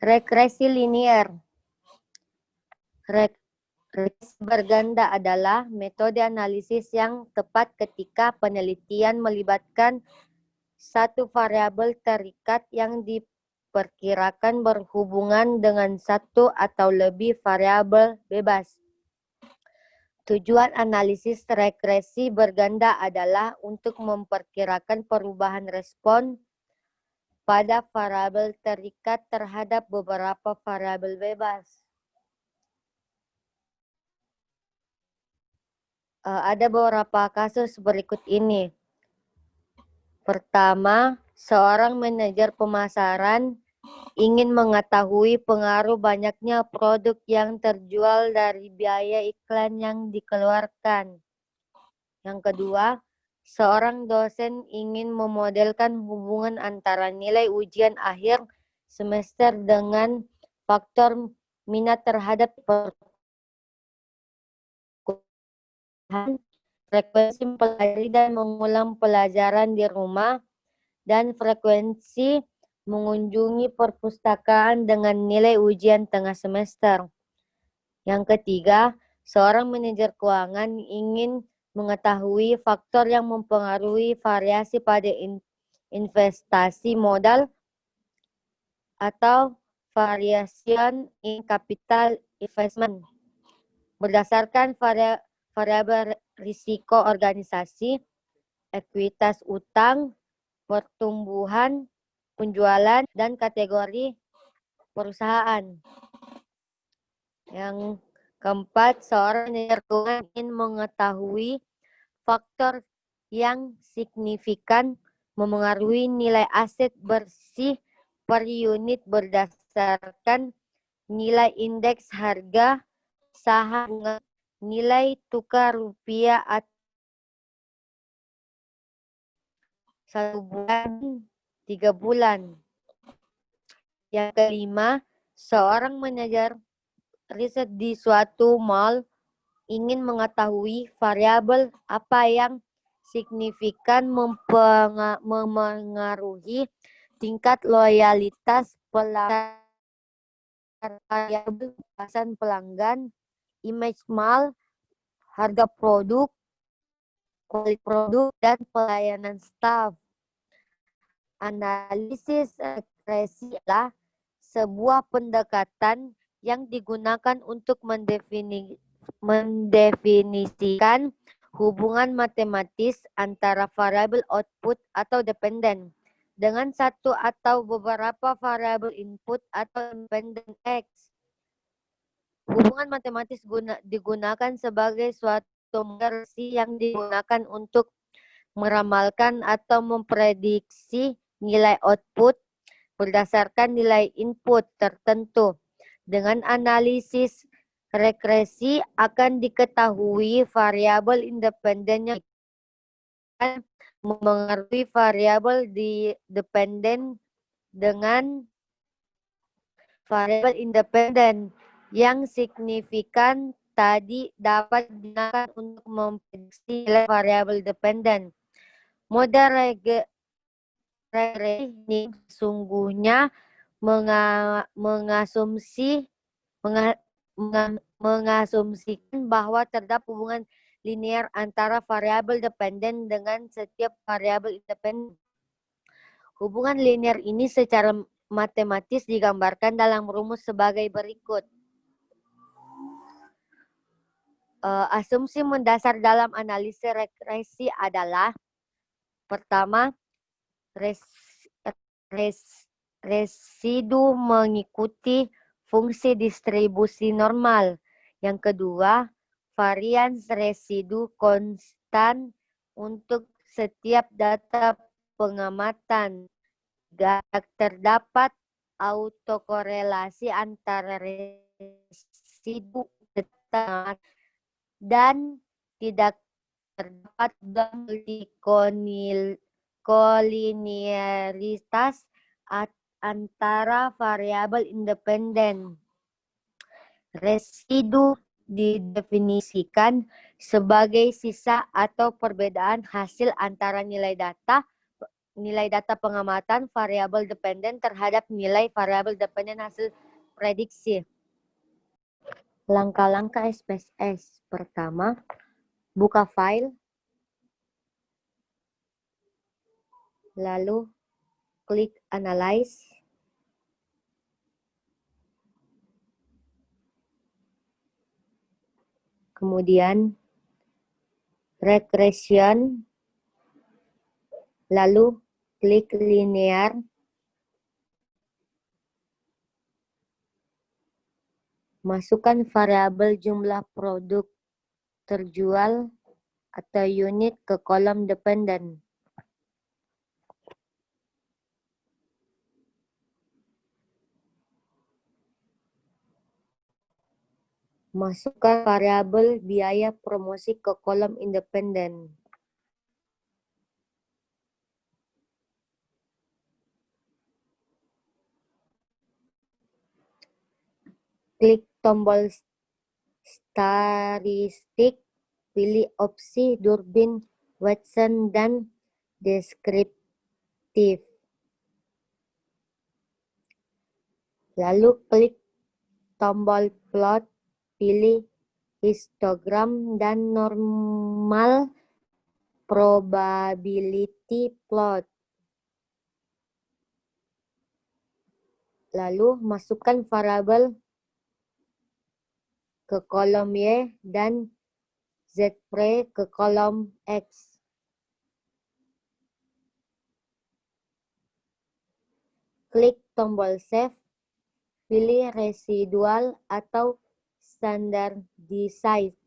Regresi linier. Regresi berganda adalah metode analisis yang tepat ketika penelitian melibatkan satu variabel terikat yang diperkirakan berhubungan dengan satu atau lebih variabel bebas. Tujuan analisis regresi berganda adalah untuk memperkirakan perubahan respon pada variabel terikat terhadap beberapa variabel bebas. Ada beberapa kasus berikut ini. Pertama, seorang manajer pemasaran ingin mengetahui pengaruh banyaknya produk yang terjual dari biaya iklan yang dikeluarkan. Yang kedua, seorang dosen ingin memodelkan hubungan antara nilai ujian akhir semester dengan faktor minat terhadap perkuliahan, frekuensi mempelajari dan mengulang pelajaran di rumah, dan frekuensi mengunjungi perpustakaan dengan nilai ujian tengah semester. Yang ketiga, seorang manajer keuangan ingin mengetahui faktor yang mempengaruhi variasi pada investasi modal atau variation in capital investment berdasarkan variabel risiko organisasi, ekuitas utang, pertumbuhan, penjualan, dan kategori perusahaan. Yang keempat, seorang manajer keuangan ingin mengetahui faktor yang signifikan memengaruhi nilai aset bersih per unit berdasarkan nilai indeks harga saham, nilai tukar rupiah atau 1 bulan, 3 bulan. Yang kelima, seorang manajer riset di suatu mall ingin mengetahui variabel apa yang signifikan memengaruhi tingkat loyalitas pelanggan, variabel kepuasan pelanggan, image mall, harga produk, kualitas produk, dan pelayanan staf. Analisis regresi adalah sebuah pendekatan yang digunakan untuk mendefinisikan hubungan matematis antara variabel output atau dependen dengan satu atau beberapa variabel input atau dependen X. Hubungan matematis digunakan sebagai suatu regresi yang digunakan untuk meramalkan atau memprediksi nilai output berdasarkan nilai input tertentu. Dengan analisis regresi akan diketahui variabel independen yang memengaruhi variabel dependen dengan variabel independen yang signifikan tadi dapat digunakan untuk memprediksi nilai variabel dependen. Model regresi ini sesungguhnya mengasumsikan bahwa terdapat hubungan linear antara variabel dependen dengan setiap variabel independen. Hubungan linear ini secara matematis digambarkan dalam rumus sebagai berikut. Asumsi mendasar dalam analisis regresi adalah pertama, residu mengikuti fungsi distribusi normal. Yang kedua, varians residu konstan untuk setiap data pengamatan. Terdapat autokorelasi antara residu dan tidak terdapat kolinearitas antara variabel independen. Residu didefinisikan sebagai sisa atau perbedaan hasil antara nilai data nilai data pengamatan variabel dependen terhadap nilai variabel dependen hasil prediksi. Langkah-langkah SPSS. Pertama, buka file, lalu klik Analyze, kemudian Regression, lalu klik Linear, masukkan variabel jumlah produk terjual atau unit ke kolom dependen. Masukkan variabel biaya promosi ke kolom independen. Klik tombol statistik, pilih opsi Durbin, Watson, dan deskriptif. Lalu klik tombol plot, pilih histogram dan normal probability plot. Lalu masukkan variabel ke kolom Y dan Z-Pre ke kolom X. Klik tombol Save, pilih residual atau standardized.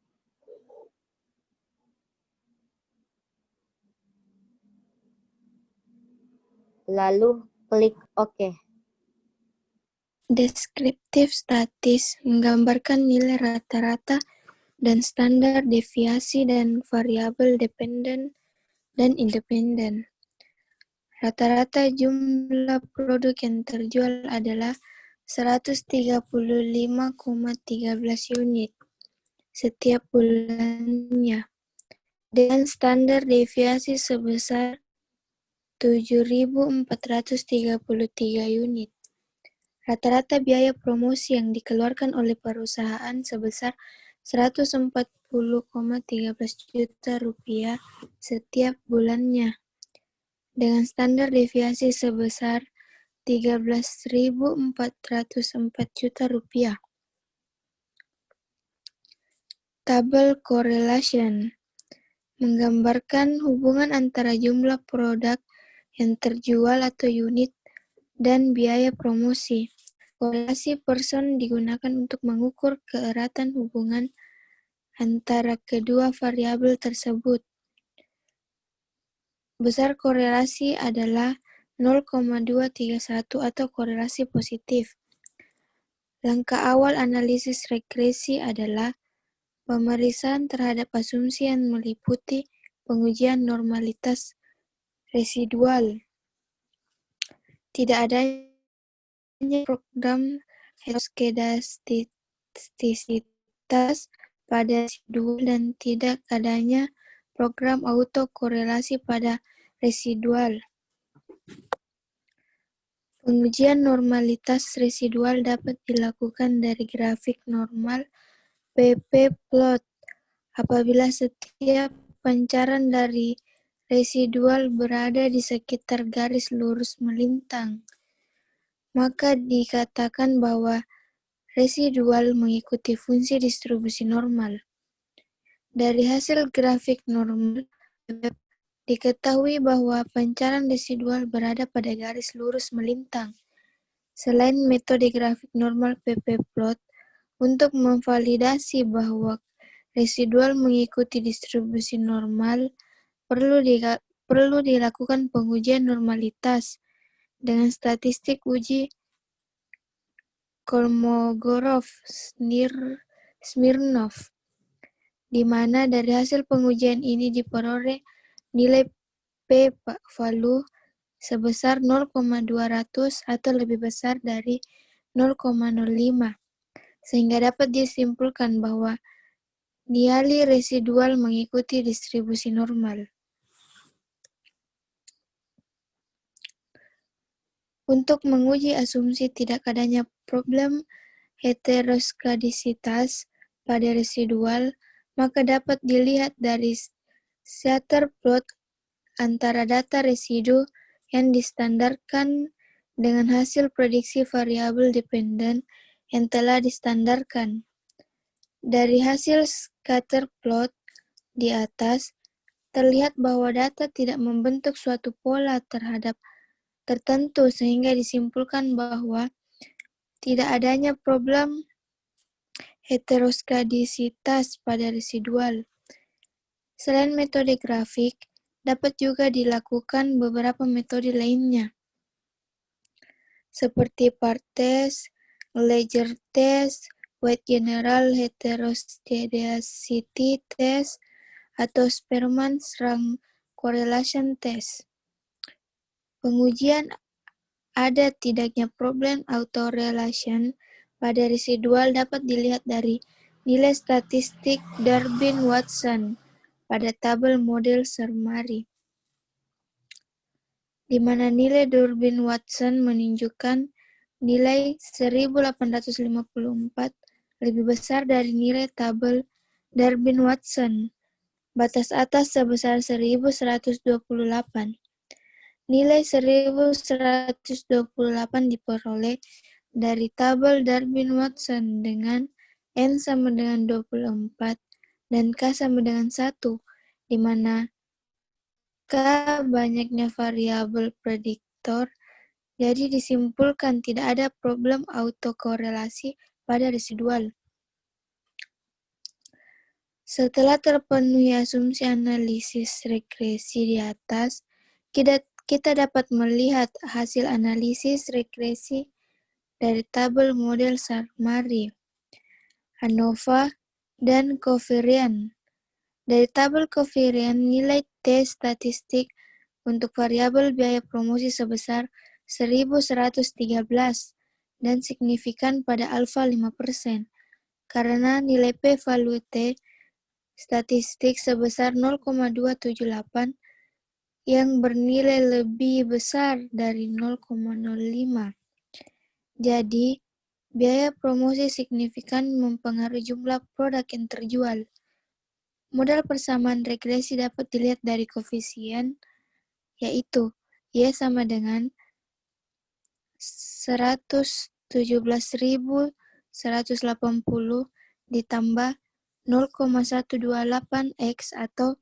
Lalu klik OK. Deskriptif statis menggambarkan nilai rata-rata dan standar deviasi dan variabel dependen dan independen. Rata-rata jumlah produk yang terjual adalah 135,13 unit setiap bulannya, dengan standar deviasi sebesar 7.433 unit. Rata-rata biaya promosi yang dikeluarkan oleh perusahaan sebesar 140,13 juta rupiah setiap bulannya, dengan standar deviasi sebesar 13.404 juta rupiah. Tabel correlation menggambarkan hubungan antara jumlah produk yang terjual atau unit dan biaya promosi. Korelasi Pearson digunakan untuk mengukur keeratan hubungan antara kedua variabel tersebut. Besar korelasi adalah 0,231 atau korelasi positif. Langkah awal analisis regresi adalah pemeriksaan terhadap asumsi yang meliputi pengujian normalitas residual. Tidak adanya program heteroskedastisitas pada residual dan tidak adanya program autokorelasi pada residual. Pengujian normalitas residual dapat dilakukan dari grafik normal pp-plot apabila setiap pancaran dari residual berada di sekitar garis lurus melintang. Maka dikatakan bahwa residual mengikuti fungsi distribusi normal. Dari hasil grafik normal, diketahui bahwa pancaran residual berada pada garis lurus melintang. Selain metode grafik normal pp-plot, untuk memvalidasi bahwa residual mengikuti distribusi normal, perlu dilakukan pengujian normalitas dengan statistik uji Kolmogorov-Smirnov, di mana dari hasil pengujian ini diperoleh nilai p-value sebesar 0,200 atau lebih besar dari 0,05, sehingga dapat disimpulkan bahwa nilai residual mengikuti distribusi normal. Untuk menguji asumsi tidak adanya problem heteroskadisitas pada residual, maka dapat dilihat dari scatter plot antara data residu yang distandarkan dengan hasil prediksi variabel dependen yang telah distandarkan. Dari hasil scatter plot di atas, terlihat bahwa data tidak membentuk suatu pola terhadap tertentu sehingga disimpulkan bahwa tidak adanya problem heteroskadisitas pada residual. Selain metode grafik, dapat juga dilakukan beberapa metode lainnya, seperti part-test, ledger test, weight general heteroscedasticity test, atau Spearman's rank correlation test. Pengujian ada tidaknya problem autorelation pada residual dapat dilihat dari nilai statistik Durbin-Watson pada tabel model Surmari, di mana nilai Durbin-Watson menunjukkan nilai 1854 lebih besar dari nilai tabel Durbin-Watson. Batas atas sebesar 1128. Nilai 1128 diperoleh dari tabel Durbin-Watson dengan N sama dengan 24 dan K sama dengan 1, di mana K banyaknya variabel prediktor, jadi disimpulkan tidak ada problem autokorelasi pada residual. Setelah terpenuhi asumsi analisis regresi di atas, kita dapat melihat hasil analisis regresi dari tabel model Surmari, ANOVA, dan covariant. Dari tabel covariant, nilai T statistik untuk variabel biaya promosi sebesar 1113 dan signifikan pada alfa 5%, karena nilai p-value T statistik sebesar 0,278 yang bernilai lebih besar dari 0,05. Jadi, biaya promosi signifikan mempengaruhi jumlah produk yang terjual. Modal persamaan regresi dapat dilihat dari koefisien, yaitu Y sama dengan 117.180 ditambah 0,128X atau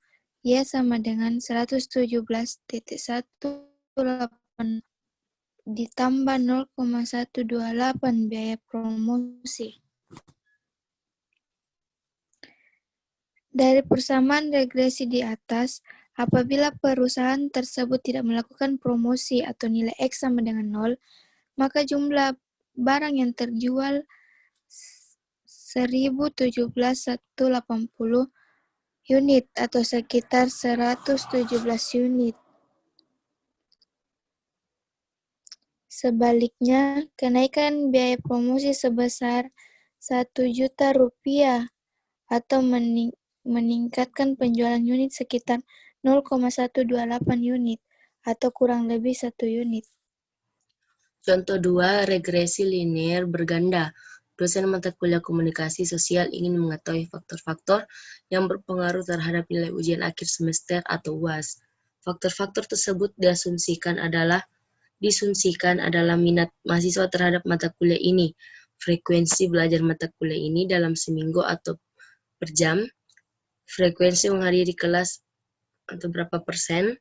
Y sama dengan 117.180 ditambah 0,128 biaya promosi. Dari persamaan regresi di atas, apabila perusahaan tersebut tidak melakukan promosi atau nilai X sama dengan 0, maka jumlah barang yang terjual 117.180 unit atau sekitar 117 unit. Sebaliknya, kenaikan biaya promosi sebesar Rp1.000.000 atau meningkatkan penjualan unit sekitar 0,128 unit atau kurang lebih 1 unit. Contoh 2, regresi linear berganda. Dosen mata kuliah komunikasi sosial ingin mengetahui faktor-faktor yang berpengaruh terhadap nilai ujian akhir semester atau UAS. Faktor-faktor tersebut disumsikan adalah minat mahasiswa terhadap mata kuliah ini, frekuensi belajar mata kuliah ini dalam seminggu atau per jam, frekuensi menghadiri kelas atau berapa persen,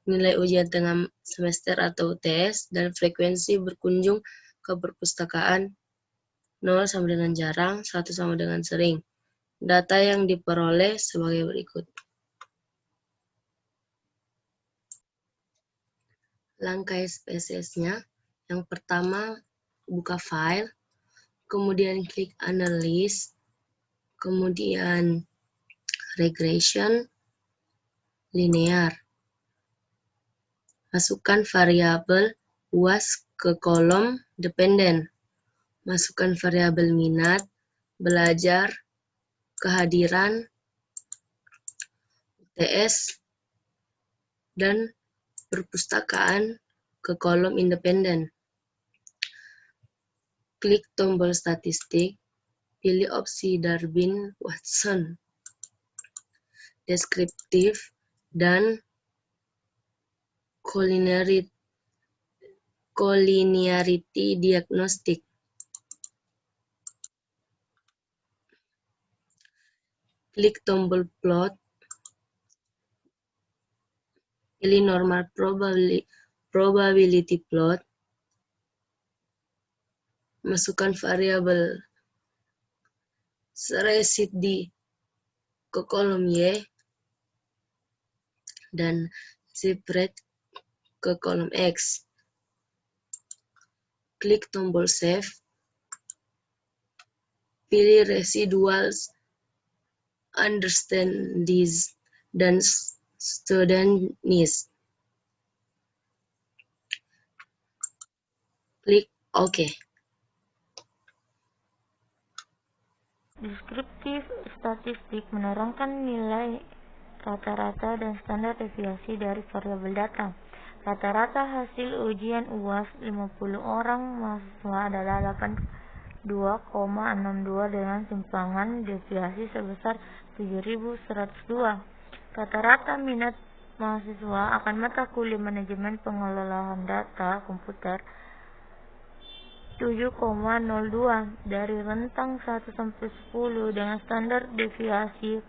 nilai ujian tengah semester atau UTS, dan frekuensi berkunjung ke perpustakaan 0 sama dengan jarang, 1 sama dengan sering. Data yang diperoleh sebagai berikut. Langkah SPSS-nya, yang pertama buka file, kemudian klik analysis, kemudian regression linear. Masukkan variabel UAS ke kolom dependen. Masukkan variabel minat, belajar, kehadiran, UTS, dan perpustakaan ke kolom independen. Klik tombol statistik, pilih opsi Darwin-Watson, deskriptif, dan collinearity diagnostic. Klik tombol plot, pilih normal probability plot, masukkan variabel residi ke kolom Y dan spread ke kolom X. Klik tombol save, pilih residuals, understand this, dan student needs. Klik OK. Deskriptif statistik menerangkan nilai rata-rata dan standar deviasi dari variabel data. Rata-rata hasil ujian UAS 50 orang mahasiswa adalah 82,62 dengan simpangan deviasi sebesar 7.102. Rata-rata minat mahasiswa akan mata kuliah manajemen pengelolaan data komputer 7,02 dari rentang 1 sampai 10 dengan standar deviasi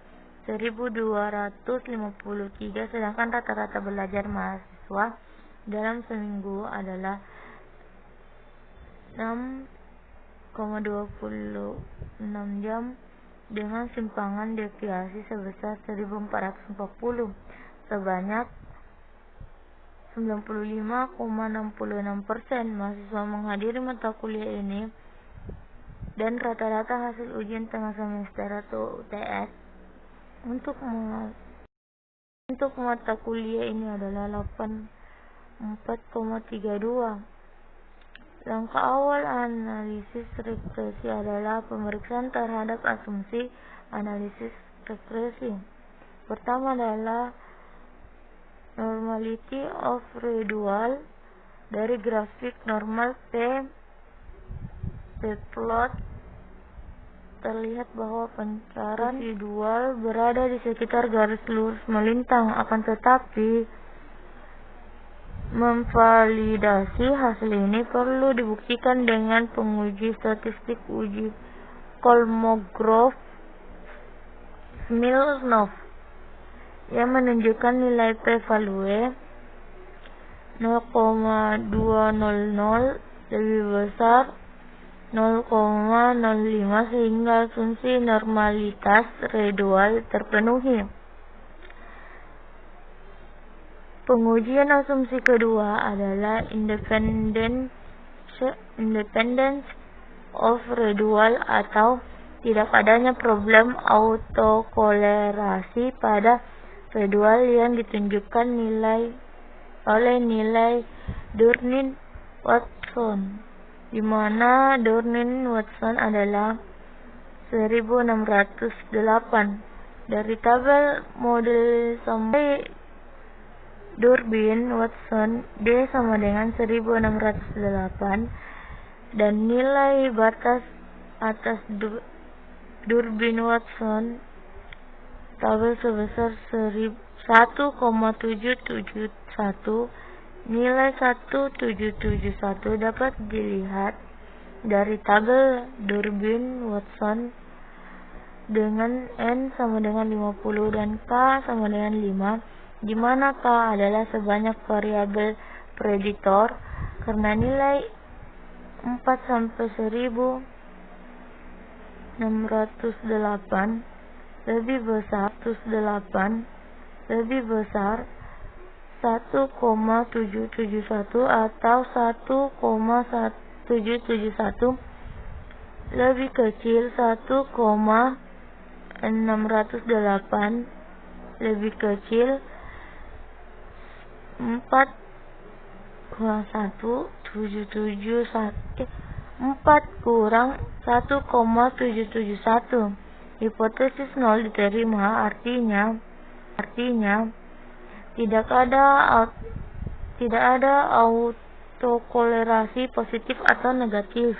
1253, sedangkan rata-rata belajar mahasiswa dalam seminggu adalah 6,26 jam dengan simpangan deviasi sebesar 1440. Sebanyak 95,66% mahasiswa menghadiri mata kuliah ini, dan rata-rata hasil ujian tengah semester atau UTS untuk mata kuliah ini adalah 84,32. Langkah awal analisis regresi adalah pemeriksaan terhadap asumsi analisis regresi. Pertama adalah normality of residual. Dari grafik normal p-plot terlihat bahwa pancaran residual berada di sekitar garis lurus melintang. Akan tetapi, memvalidasi hasil ini perlu dibuktikan dengan penguji statistik uji Kolmogorov-Smirnov yang menunjukkan nilai p-value 0,200 lebih besar 0,05 sehingga asumsi normalitas residual terpenuhi. Pengujian asumsi kedua adalah independence of residual atau tidak adanya problem autokolerasi pada residual yang ditunjukkan oleh nilai Durnin-Watson, di mana Durnin-Watson adalah 1608. Dari tabel model sampai Durbin-Watson, D sama dengan 1608, dan nilai batas atas Durbin-Watson tabel sebesar 1,771. Nilai 1771 dapat dilihat dari tabel Durbin-Watson dengan N sama dengan 50 dan K sama dengan 5, di mana K adalah sebanyak variabel prediktor karena nilai 4 sampai 1608 lebih besar 1,771 atau 1,771 lebih kecil 1,608 lebih kecil 4 kurang 1,771. Hipotesis nol diterima, artinya tidak ada autokolerasi positif atau negatif.